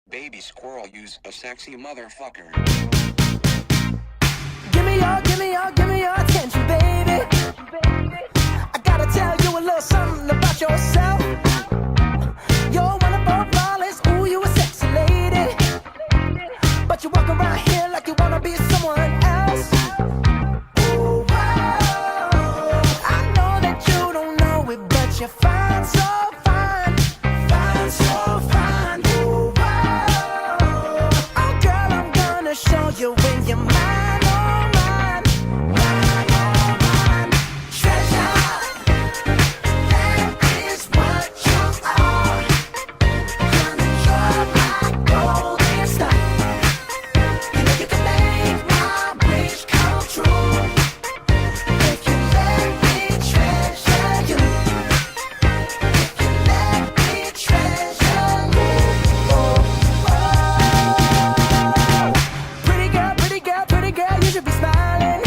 Baby squirrel, use a sexy motherfucker. Give me your attention, baby. I gotta tell you a little something about yourself. You're one of our flawless, ooh, you a sexy lady. But you walk around here like you wanna be someone else. Ooh, wow. I know that you don't know it, but you're fine, so fine. Fine, so fine. Ooh, wow. Oh, girl, I'm gonna show you when you're mine, oh, mine. Mine, oh, mine. Treasure, that is what you are. Honey, you're my golden star. You know you can make my wish come true. If you let me treasure you. If you let me treasure you. Oh, oh. Pretty girl, pretty girl, pretty girl, you should be smiling.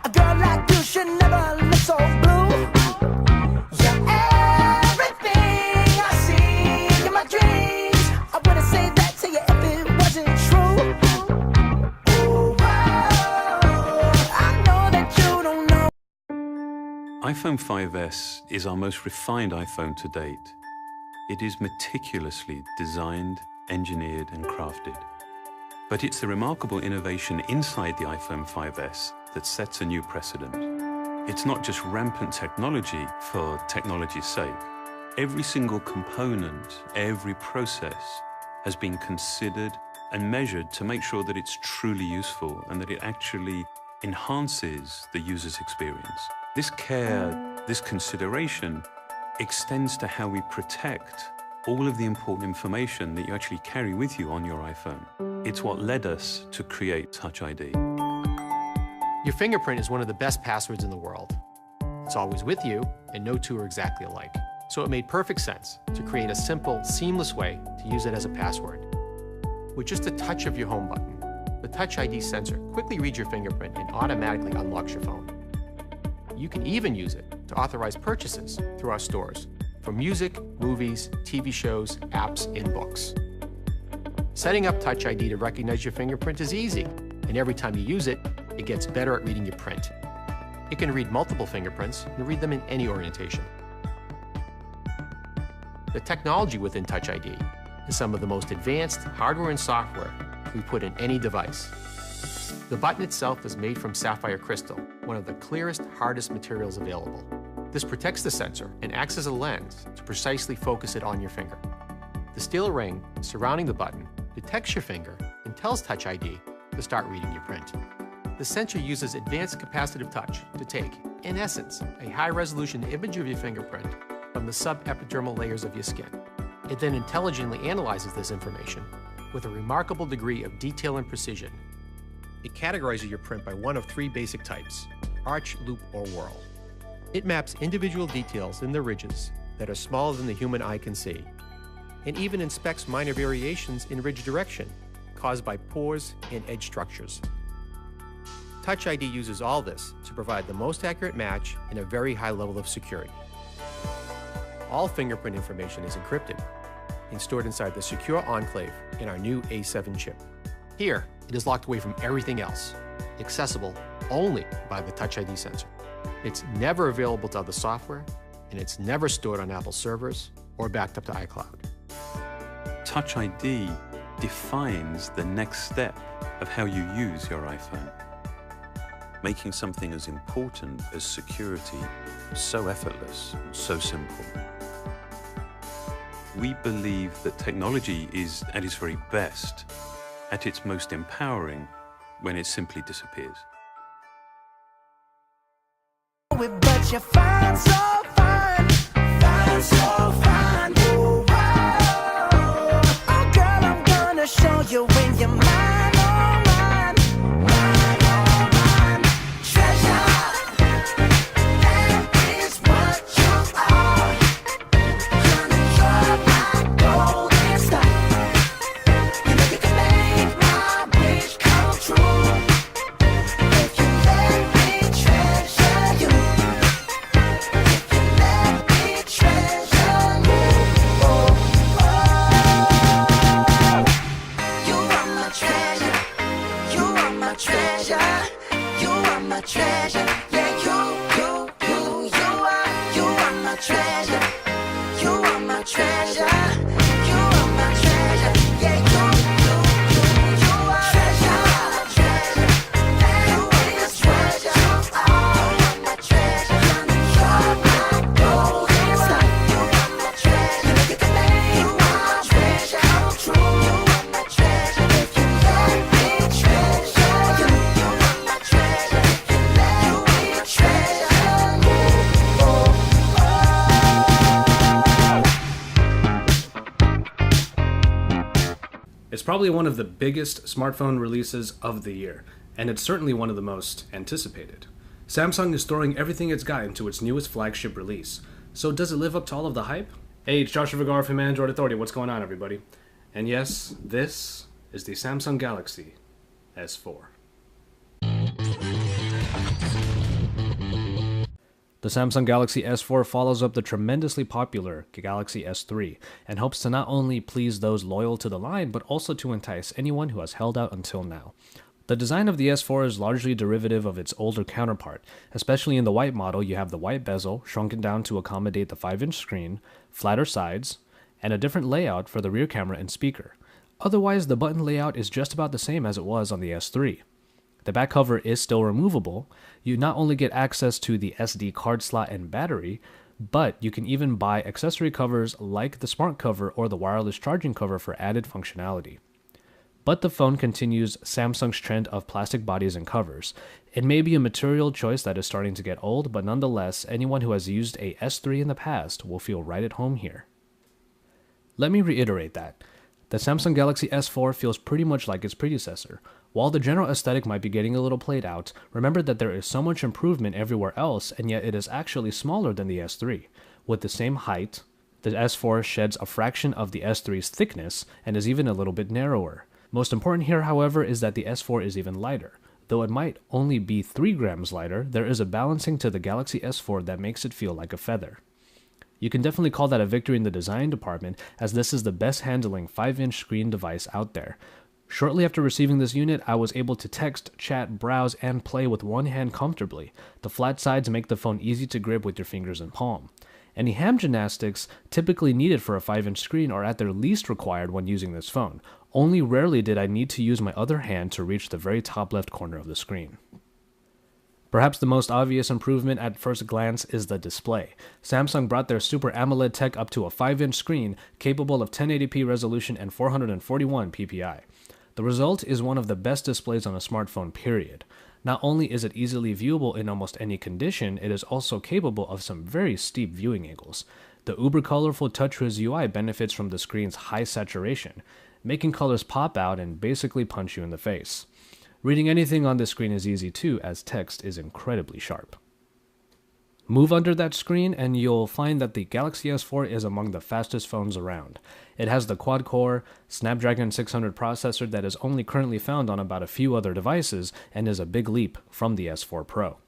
A girl like you should never look so blue. You're everything I see in my dreams. I wouldn't say that to you if it wasn't true. Ooh, wow. I know that you don't know. iPhone 5S is our most refined iPhone to date. It is meticulously designed, engineered, and crafted. But it's the remarkable innovation inside the iPhone 5S that sets a new precedent. It's not just rampant technology for technology's sake. Every single component, every process has been considered and measured to make sure that it's truly useful and that it actually enhances the user's experience. This care, this consideration extends to how we protect all of the important information that you actually carry with you on your iPhone. It's what led us to create Touch ID. Your fingerprint is one of the best passwords in the world. It's always with you, and no two are exactly alike. So it made perfect sense to create a simple, seamless way to use it as a password. With just a touch of your home button, the Touch ID sensor quickly reads your fingerprint and automatically unlocks your phone. You can even use it to authorize purchases through our stores for music, movies, TV shows, apps, and books. Setting up Touch ID to recognize your fingerprint is easy, and every time you use it, it gets better at reading your print. It can read multiple fingerprints and read them in any orientation. The technology within Touch ID is some of the most advanced hardware and software we put in any device. The button itself is made from sapphire crystal, one of the clearest, hardest materials available. This protects the sensor and acts as a lens to precisely focus it on your finger. The steel ring surrounding the button detects your finger and tells Touch ID to start reading your print. The sensor uses advanced capacitive touch to take, in essence, a high-resolution image of your fingerprint from the subepidermal layers of your skin. It then intelligently analyzes this information with a remarkable degree of detail and precision. It categorizes your print by one of three basic types: arch, loop, or whorl. It maps individual details in the ridges that are smaller than the human eye can see, and even inspects minor variations in ridge direction caused by pores and edge structures. Touch ID uses all this to provide the most accurate match and a very high level of security. All fingerprint information is encrypted and stored inside the secure enclave in our new A7 chip. Here, it is locked away from everything else, accessible only by the Touch ID sensor. It's never available to other software, and it's never stored on Apple servers or backed up to iCloud. Touch ID defines the next step of how you use your iPhone, making something as important as security so effortless and so simple. We believe that technology is at its very best, at its most empowering, when it simply disappears. But you're fine, so fine. Fine, so fine. Ooh, wow. Oh, girl, I'm gonna show you when you're mine, oh, mine. Mine, oh, mine. Treasure, that is what you are. Honey, you're my golden star. You know you can make my wish come true. If you let me treasure you. If you let me treasure you. Oh, oh. treasure. Yeah, you are my treasure. You are my treasure. You are my treasure. Yeah, you are treasure. Treasure. You are my treasure. Oh, my treasure. You're my golden sun. You are my treasure. You can make my treasure come true. You are my treasure. If you let me treasure you, you are my treasure. If you let me treasure you, oh. It's probably one of the biggest smartphone releases of the year, and it's certainly one of the most anticipated. Samsung is throwing everything it's got into its newest flagship release. So does it live up to all of the hype? Hey, it's Joshua Vergara from Android Authority. What's going on, everybody? And yes, this is the Samsung Galaxy S4. The Samsung Galaxy S4 follows up the tremendously popular Galaxy S3 and hopes to not only please those loyal to the line, but also to entice anyone who has held out until now. The design of the S4 is largely derivative of its older counterpart. Especially in the white model, you have the white bezel shrunken down to accommodate the 5-inch screen, flatter sides, and a different layout for the rear camera and speaker. Otherwise, the button layout is just about the same as it was on the S3. The back cover is still removable. You not only get access to the SD card slot and battery, but you can even buy accessory covers like the smart cover or the wireless charging cover for added functionality. But the phone continues Samsung's trend of plastic bodies and covers. It may be a material choice that is starting to get old, but nonetheless, anyone who has used a S3 in the past will feel right at home here. Let me reiterate that. The Samsung Galaxy S4 feels pretty much like its predecessor. While the general aesthetic might be getting a little played out, remember that there is so much improvement everywhere else, and yet it is actually smaller than the S3. With the same height, the S4 sheds a fraction of the S3's thickness and is even a little bit narrower. Most important here, however, is that the S4 is even lighter. Though it might only be 3 grams lighter, there is a balancing to the Galaxy S4 that makes it feel like a feather. You can definitely call that a victory in the design department, as this is the best handling 5-inch screen device out there. Shortly after receiving this unit, I was able to text, chat, browse, and play with one hand comfortably. The flat sides make the phone easy to grip with your fingers and palm. Any hand gymnastics typically needed for a 5-inch screen are at their least required when using this phone. Only rarely did I need to use my other hand to reach the very top left corner of the screen. Perhaps the most obvious improvement at first glance is the display. Samsung brought their Super AMOLED tech up to a 5-inch screen capable of 1080p resolution and 441 ppi. The result is one of the best displays on a smartphone, period. Not only is it easily viewable in almost any condition, it is also capable of some very steep viewing angles. The uber colorful TouchWiz UI benefits from the screen's high saturation, making colors pop out and basically punch you in the face. Reading anything on this screen is easy too, as text is incredibly sharp. Move under that screen and you'll find that the Galaxy S4 is among the fastest phones around. It has the quad-core Snapdragon 600 processor that is only currently found on about a few other devices and is a big leap from the S4 Pro.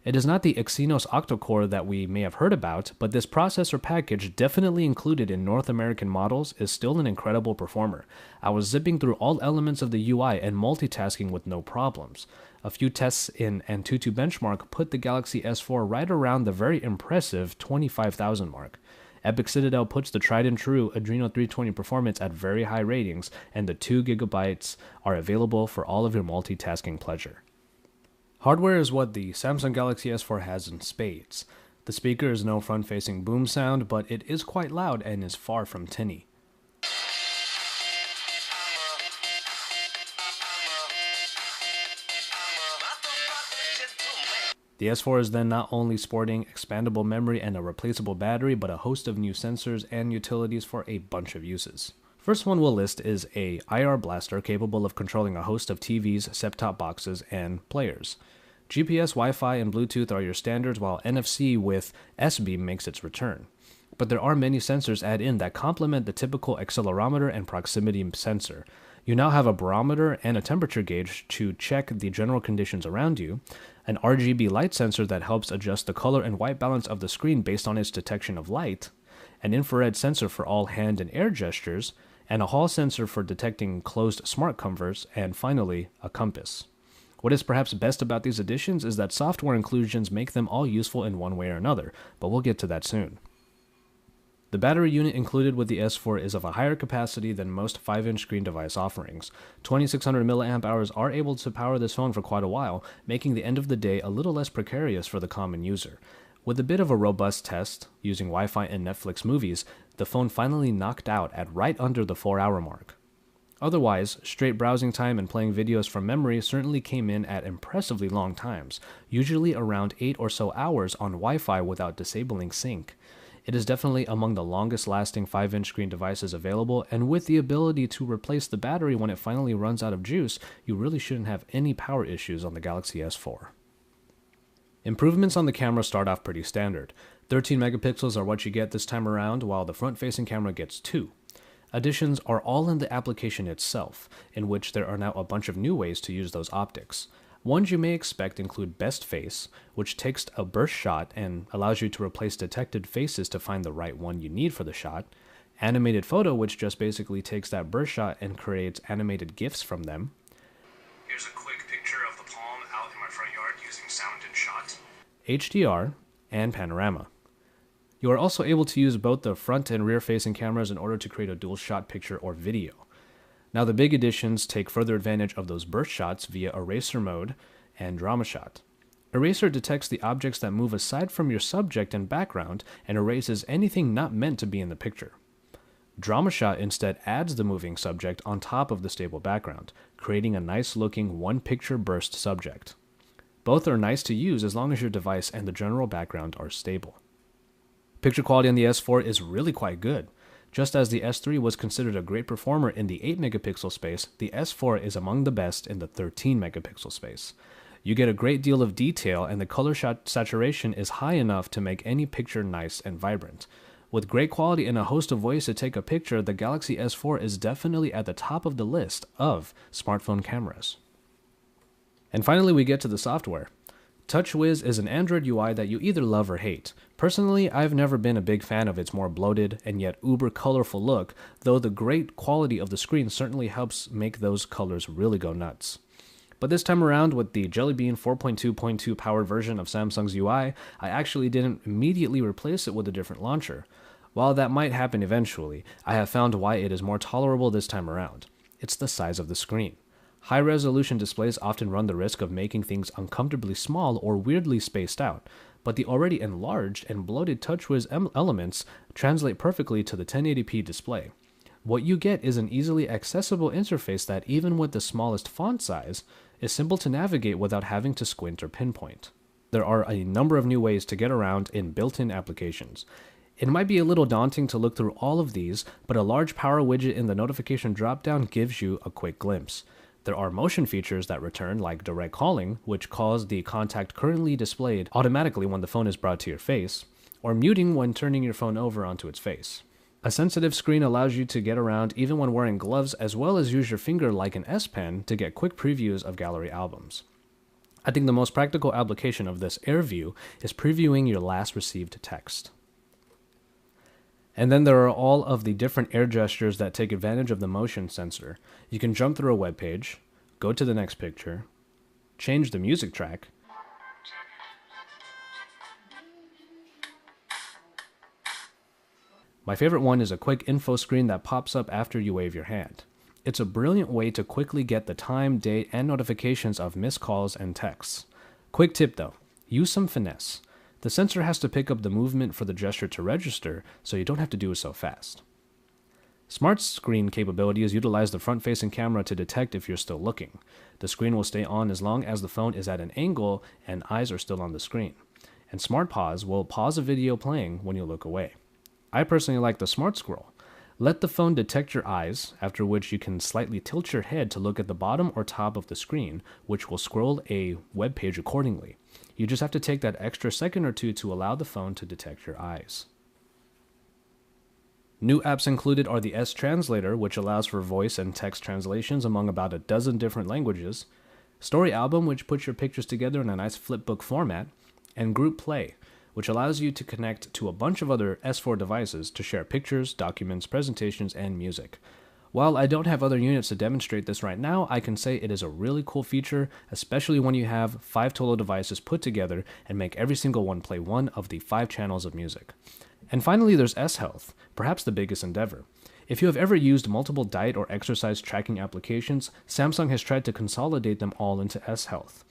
It is not the Exynos octa-core that we may have heard about, but this processor package, definitely included in North American models, is still an incredible performer. I was zipping through all elements of the UI and multitasking with no problems. A few tests in Antutu Benchmark put the Galaxy S4 right around the very impressive 25,000 mark. Epic Citadel puts the tried and true Adreno 320 performance at very high ratings, and the 2GB are available for all of your multitasking pleasure. Hardware is what the Samsung Galaxy S4 has in spades. The speaker is no front-facing boom sound, but it is quite loud and is far from tinny. The S4 is then not only sporting expandable memory and a replaceable battery, but a host of new sensors and utilities for a bunch of uses. First one we'll list is a IR blaster capable of controlling a host of TVs, set-top boxes, and players. GPS, Wi-Fi, and Bluetooth are your standards, while NFC with S-Beam makes its return. But there are many sensors added in that complement the typical accelerometer and proximity sensor. You now have a barometer and a temperature gauge to check the general conditions around you, an RGB light sensor that helps adjust the color and white balance of the screen based on its detection of light, an infrared sensor for all hand and air gestures, and a Hall sensor for detecting closed smart covers, and finally, a compass. What is perhaps best about these additions is that software inclusions make them all useful in one way or another, but we'll get to that soon. The battery unit included with the S4 is of a higher capacity than most 5-inch screen device offerings. 2600 mAh are able to power this phone for quite a while, making the end of the day a little less precarious for the common user. With a bit of a robust test, using Wi-Fi and Netflix movies, the phone finally knocked out at right under the 4-hour mark. Otherwise, straight browsing time and playing videos from memory certainly came in at impressively long times, usually around 8 or so hours on Wi-Fi without disabling sync. It is definitely among the longest lasting 5-inch screen devices available, and with the ability to replace the battery when it finally runs out of juice, you really shouldn't have any power issues on the Galaxy S4. Improvements on the camera start off pretty standard. 13 megapixels are what you get this time around, while the front-facing camera gets 2. Additions are all in the application itself, in which there are now a bunch of new ways to use those optics. Ones you may expect include Best Face, which takes a burst shot and allows you to replace detected faces to find the right one you need for the shot. Animated Photo, which just basically takes that burst shot and creates animated GIFs from them. Here's a quick picture of the palm out in my front yard using sound and shot. HDR, and Panorama. You are also able to use both the front and rear facing cameras in order to create a dual shot picture or video. Now the big additions take further advantage of those burst shots via Eraser Mode and Drama Shot. Eraser detects the objects that move aside from your subject and background and erases anything not meant to be in the picture. Drama Shot instead adds the moving subject on top of the stable background, creating a nice looking one-picture burst subject. Both are nice to use as long as your device and the general background are stable. Picture quality on the S4 is really quite good. Just as the S3 was considered a great performer in the 8 megapixel space, the S4 is among the best in the 13 megapixel space. You get a great deal of detail, and the color saturation is high enough to make any picture nice and vibrant. With great quality and a host of ways to take a picture, the Galaxy S4 is definitely at the top of the list of smartphone cameras. And finally, we get to the software. TouchWiz is an Android UI that you either love or hate. Personally, I've never been a big fan of its more bloated and yet uber colorful look, though the great quality of the screen certainly helps make those colors really go nuts. But this time around, with the Jelly Bean 4.2.2 powered version of Samsung's UI, I actually didn't immediately replace it with a different launcher. While that might happen eventually, I have found why it is more tolerable this time around. It's the size of the screen. High-resolution displays often run the risk of making things uncomfortably small or weirdly spaced out, but the already enlarged and bloated TouchWiz elements translate perfectly to the 1080p display. What you get is an easily accessible interface that, even with the smallest font size, is simple to navigate without having to squint or pinpoint. There are a number of new ways to get around in built-in applications. It might be a little daunting to look through all of these, but a large power widget in the notification dropdown gives you a quick glimpse. There are motion features that return, like direct calling, which calls the contact currently displayed automatically when the phone is brought to your face, or muting when turning your phone over onto its face. A sensitive screen allows you to get around even when wearing gloves, as well as use your finger like an S Pen to get quick previews of gallery albums. I think the most practical application of this Air view is previewing your last received text. And then there are all of the different air gestures that take advantage of the motion sensor. You can jump through a web page, go to the next picture, change the music track, my favorite one is a quick info screen that pops up after you wave your hand. It's a brilliant way to quickly get the time, date, and notifications of missed calls and texts. Quick tip though, use some finesse. The sensor has to pick up the movement for the gesture to register, so you don't have to do it so fast. Smart Screen capabilities utilize the front-facing camera to detect if you're still looking. The screen will stay on as long as the phone is at an angle and eyes are still on the screen. And Smart Pause will pause a video playing when you look away. I personally like the Smart Scroll. Let the phone detect your eyes, after which you can slightly tilt your head to look at the bottom or top of the screen, which will scroll a web page accordingly. You just have to take that extra second or two to allow the phone to detect your eyes. New apps included are the S Translator, which allows for voice and text translations among about a dozen different languages, Story Album, which puts your pictures together in a nice flipbook format, and Group Play, which allows you to connect to a bunch of other S4 devices to share pictures, documents, presentations, and music. While I don't have other units to demonstrate this right now, I can say it is a really cool feature, especially when you have 5 total devices put together and make every single one play one of the 5 channels of music. And finally, there's S-Health, perhaps the biggest endeavor. If you have ever used multiple diet or exercise tracking applications, Samsung has tried to consolidate them all into S-Health.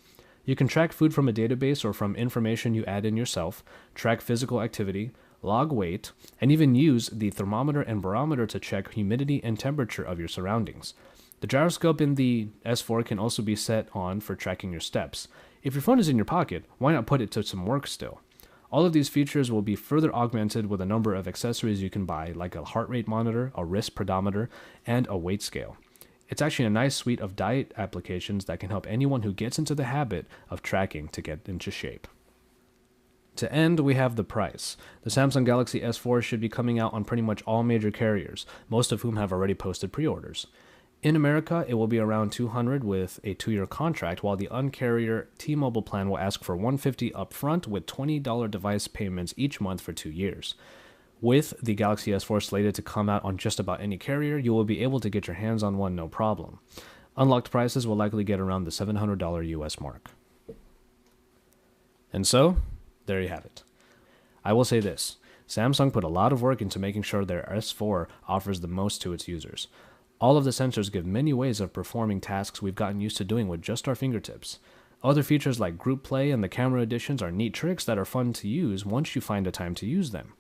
You can track food from a database or from information you add in yourself, track physical activity, log weight, and even use the thermometer and barometer to check humidity and temperature of your surroundings. The gyroscope in the S4 can also be set on for tracking your steps. If your phone is in your pocket, why not put it to some work still? All of these features will be further augmented with a number of accessories you can buy, like a heart rate monitor, a wrist pedometer, and a weight scale. It's actually a nice suite of diet applications that can help anyone who gets into the habit of tracking to get into shape. To end, we have the price. The Samsung Galaxy S4 should be coming out on pretty much all major carriers, most of whom have already posted pre-orders. In America, it will be around $200 with a 2-year contract, while the uncarrier T-Mobile plan will ask for $150 upfront with $20 device payments each month for 2 years. With the Galaxy S4 slated to come out on just about any carrier, you will be able to get your hands on one no problem. Unlocked prices will likely get around the $700 US mark. And so, there you have it. I will say this, Samsung put a lot of work into making sure their S4 offers the most to its users. All of the sensors give many ways of performing tasks we've gotten used to doing with just our fingertips. Other features like group play and the camera additions are neat tricks that are fun to use once you find a time to use them.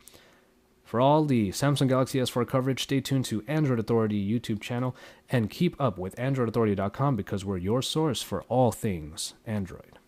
For all the Samsung Galaxy S4 coverage, stay tuned to Android Authority YouTube channel and keep up with AndroidAuthority.com because we're your source for all things Android.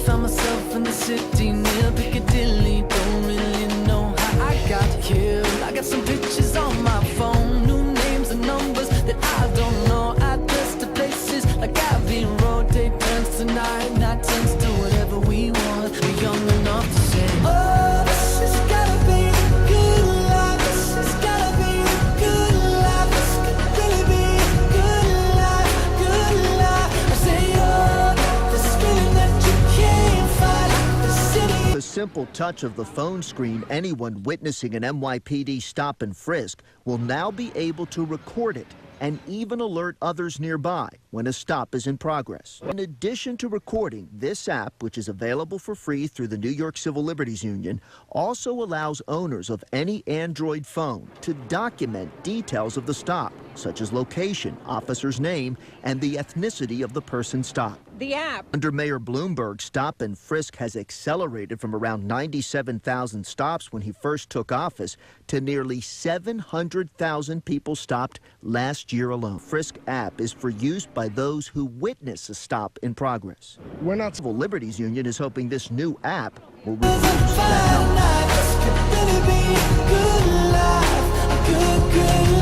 Found myself in the city near Piccadilly. Don't really know how I got here. I got some pictures on my phone, new names and numbers that I don't know. Address to places like Abbey Road. Day turns to night, night turns to whatever we want. We're young enough to say, oh, this has gotta be the good life. This has gotta be the good life. This could really be a good life, good life. I say, oh, this feeling that you can't fight. The city. The simple touch of the phone screen, anyone witnessing an NYPD stop and frisk will now be able to record it and even alert others nearby when a stop is in progress. In addition to recording, this app, which is available for free through the New York Civil Liberties Union, also allows owners of any Android phone to document details of the stop, such as location, officer's name, and the ethnicity of the person stopped. The app. Under Mayor Bloomberg, stop and frisk has accelerated from around 97,000 stops when he first took office to nearly 700,000 people stopped last year alone. Frisk app is for use by those who witness a stop in progress. We're not. Civil Liberties Union is hoping this new app will reduce Good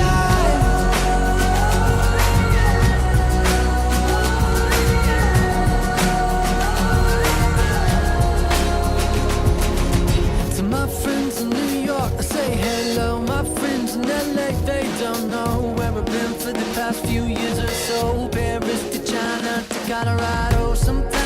life. To my friends in New York, I say hello. My friends in LA, they don't know where I've been for the past few years or so. Paris to China to Colorado, sometimes